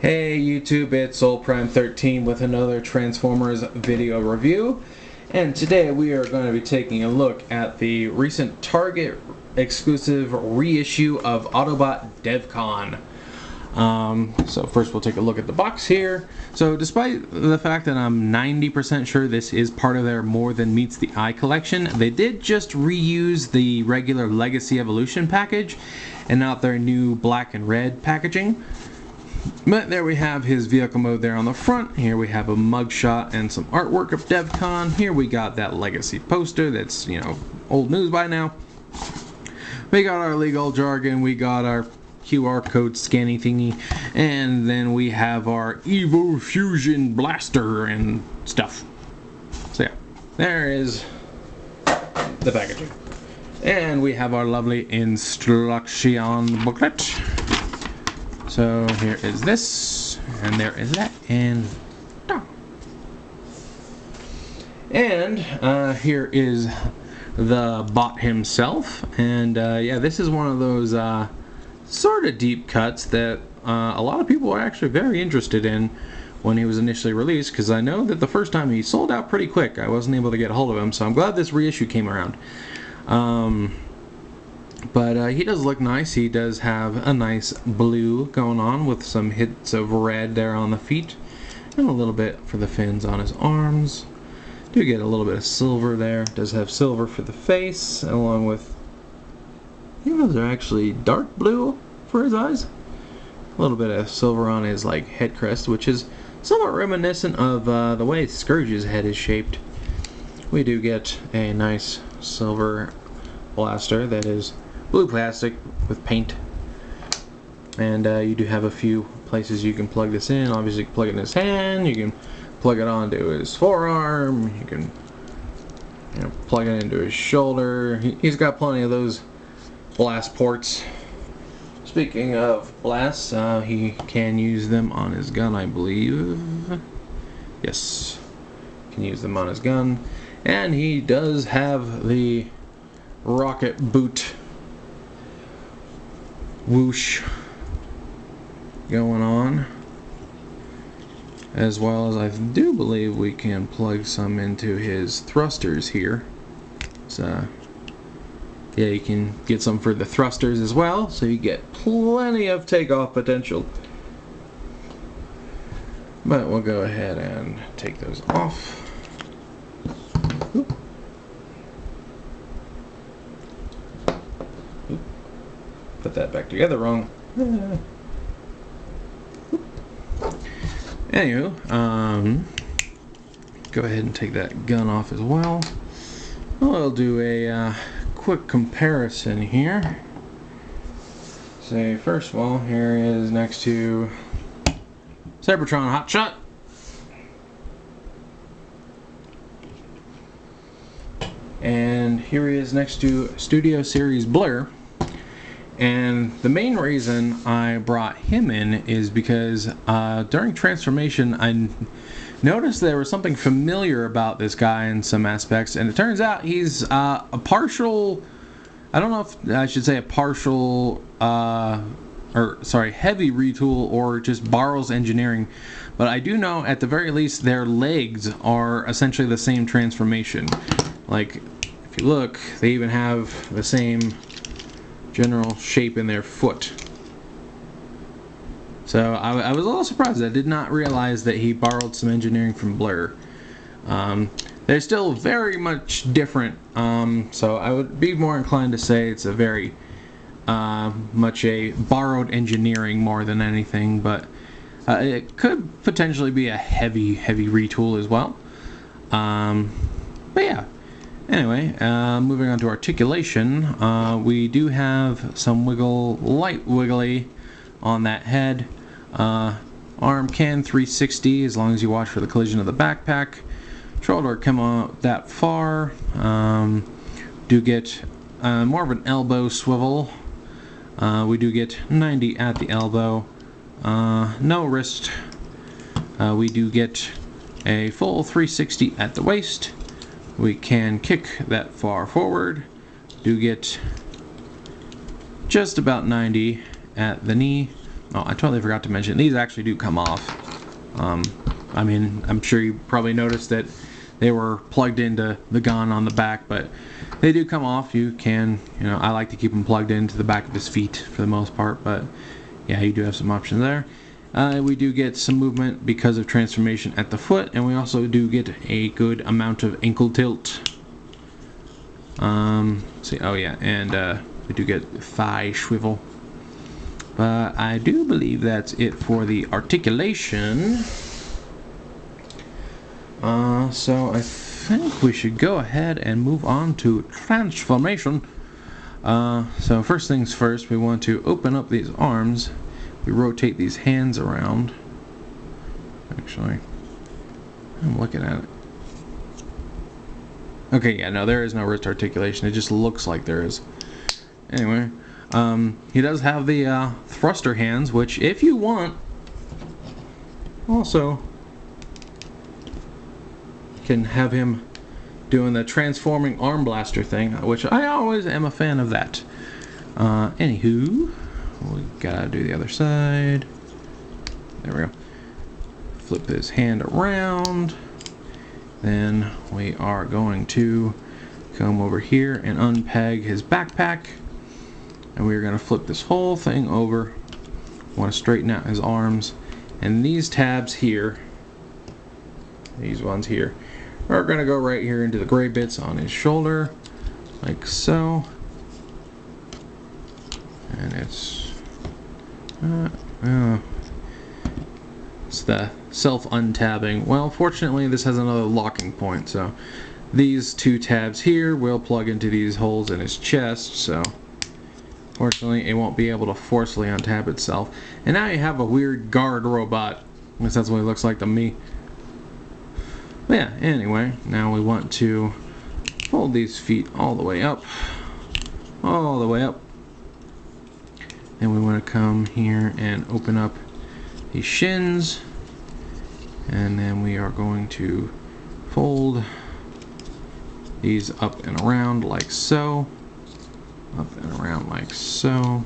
Hey YouTube, it's SoulPrime13 with another Transformers video review, and today we are going to be taking a look at the recent Target exclusive reissue of Autobot devcon. So first we'll take a look at the box here. So despite the fact that I'm 90% sure this is part of their More Than Meets the Eye collection, they did just reuse the regular Legacy Evolution package and not their new black and red packaging. But there we have his vehicle mode there on the front. Here we have a mugshot and some artwork of devcon. Here we got that Legacy poster that's, old news by now. We got our legal jargon, we got our QR code scanning thingy, and then we have our Evo Fusion blaster and stuff. So yeah, there is the packaging. And we have our lovely instruction booklet. So here is this, and there is that, and here is the bot himself, and yeah, this is one of those sort of deep cuts that a lot of people are actually very interested in when he was initially released, because I know that the first time he sold out pretty quick. I wasn't able to get a hold of him, so I'm glad this reissue came around. But he does look nice. He does have a nice blue going on with some hits of red there on the feet, and a little bit for the fins on his arms. Do get a little bit of silver there. Does have silver for the face, along with, I think those are actually dark blue for his eyes. A little bit of silver on his head crest, which is somewhat reminiscent of the way Scourge's head is shaped. We do get a nice silver blaster that is blue plastic with paint, and you do have a few places you can plug this in. Obviously you can plug it in his hand, you can plug it onto his forearm, you can plug it into his shoulder. He's got plenty of those blast ports. Speaking of blasts, he can use them on his gun, I believe. Yes, can use them on his gun, and he does have the rocket boot whoosh going on, as well as I do believe we can plug some into his thrusters here. So yeah, you can get some for the thrusters as well, so you get plenty of takeoff potential. But we'll go ahead and take those off. Oop. Put that back together wrong. Anywho, go ahead and take that gun off as well. I'll do a quick comparison here. Say, first of all, here is next to Cybertron Hotshot. And here he is next to Studio Series Blur. And the main reason I brought him in is because during transformation I noticed there was something familiar about this guy in some aspects, and it turns out he's a partial, I don't know if I should say a partial, heavy retool or just borrows engineering, but I do know at the very least their legs are essentially the same transformation. Like, if you look, they even have the same general shape in their foot. So I was a little surprised. I did not realize that he borrowed some engineering from Blur. They're still very much different, so I would be more inclined to say it's a very much a borrowed engineering more than anything, but it could potentially be a heavy retool as well. But yeah. Anyway, moving on to articulation, we do have some light wiggly on that head. Arm can 360 as long as you watch for the collision of the backpack. Shoulder come out that far. Do get more of an elbow swivel. We do get 90 at the elbow. No wrist. We do get a full 360 at the waist. We can kick that far forward. Do get just about 90 at the knee. Oh, I totally forgot to mention, these actually do come off. I mean, I'm sure you probably noticed that they were plugged into the gun on the back, but they do come off. You can, you know, I like to keep them plugged into the back of his feet for the most part, but yeah, you do have some options there. We do get some movement because of transformation at the foot, and we also do get a good amount of ankle tilt. See, oh yeah, and we do get thigh swivel. But I do believe that's it for the articulation. So I think we should go ahead and move on to transformation. So first things first, we want to open up these arms. We rotate these hands around. Actually, I'm looking at it. Okay, yeah, no, there is no wrist articulation. It just looks like there is. Anyway, he does have the thruster hands, which, if you want, also can have him doing the transforming arm blaster thing, which I always am a fan of that. Anywho, we gotta do the other side. There we go. Flip his hand around. Then we are going to come over here and unpeg his backpack. And we're going to flip this whole thing over. Want to straighten out his arms. And these tabs here, these ones here, are going to go right here into the gray bits on his shoulder, like so. And it's the self-untabbing. Well, fortunately, this has another locking point, so these two tabs here will plug into these holes in his chest, so fortunately, it won't be able to forcefully untab itself. And now you have a weird guard robot. At least that's what it looks like to me. But yeah, anyway, now we want to fold these feet all the way up. All the way up. And we want to come here and open up these shins. And then we are going to fold these up and around like so. Up and around like so.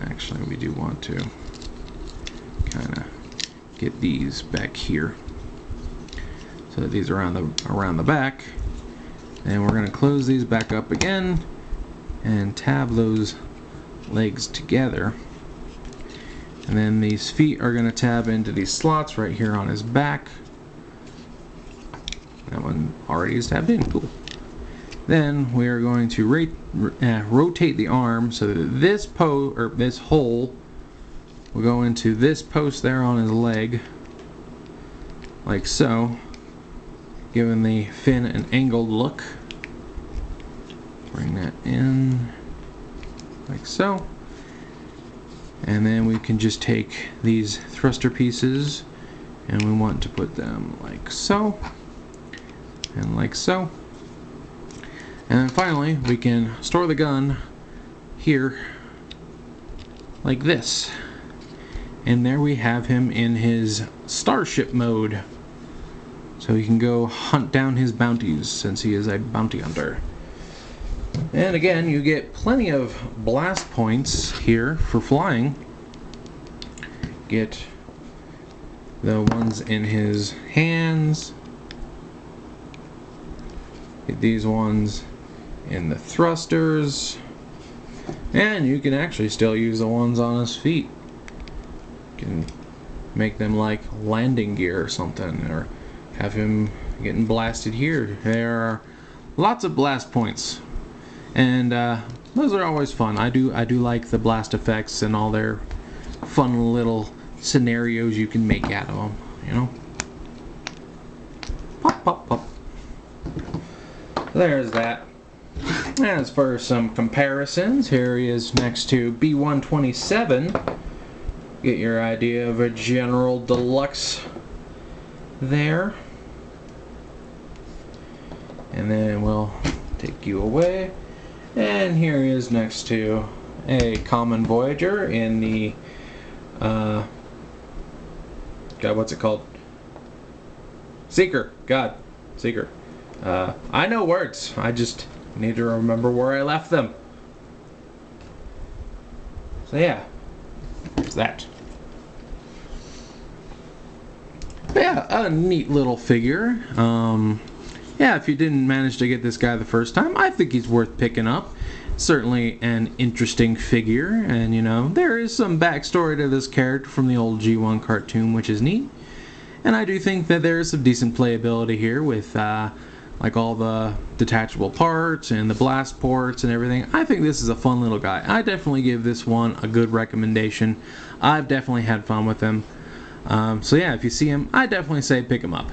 Actually, we do want to kind of get these back here so that these are around the back. And we're going to close these back up again and tab those legs together. And then these feet are going to tab into these slots right here on his back. That one already is tabbed in. Cool. Then we are going to rotate the arm so that this hole will go into this post there on his leg, like so, giving the fin an angled look. Bring that in, like so. And then we can just take these thruster pieces and we want to put them like so, and like so. And then finally, we can store the gun here, like this. And there we have him in his starship mode. So he can go hunt down his bounties, since he is a bounty hunter. And again, you get plenty of blast points here for flying. Get the ones in his hands. Get these ones in the thrusters, and you can actually still use the ones on his feet. You can make them like landing gear or something, or have him getting blasted here. There are lots of blast points, and those are always fun. I do like the blast effects and all their fun little scenarios you can make out of them, you know. Pop, pop, pop. There's that. As for some comparisons, here he is next to B-127. Get your idea of a general deluxe there. And then we'll take you away. And here he is next to a common Voyager in the, God, what's it called? Seeker. God, Seeker. I know words. I just need to remember where I left them. So yeah, there's that. But yeah, a neat little figure. Yeah, if you didn't manage to get this guy the first time, I think he's worth picking up. Certainly an interesting figure, and you know, there is some backstory to this character from the old G1 cartoon, which is neat. And I do think that there is some decent playability here with like all the detachable parts and the blast ports and everything. I think this is a fun little guy. I definitely give this one a good recommendation. I've definitely had fun with him. So yeah, if you see him, I definitely say pick him up.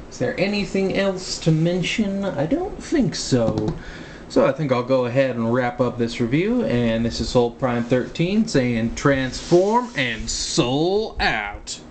Is there anything else to mention? I don't think so. So I think I'll go ahead and wrap up this review, and this is Soul Prime 13 saying transform and soul out.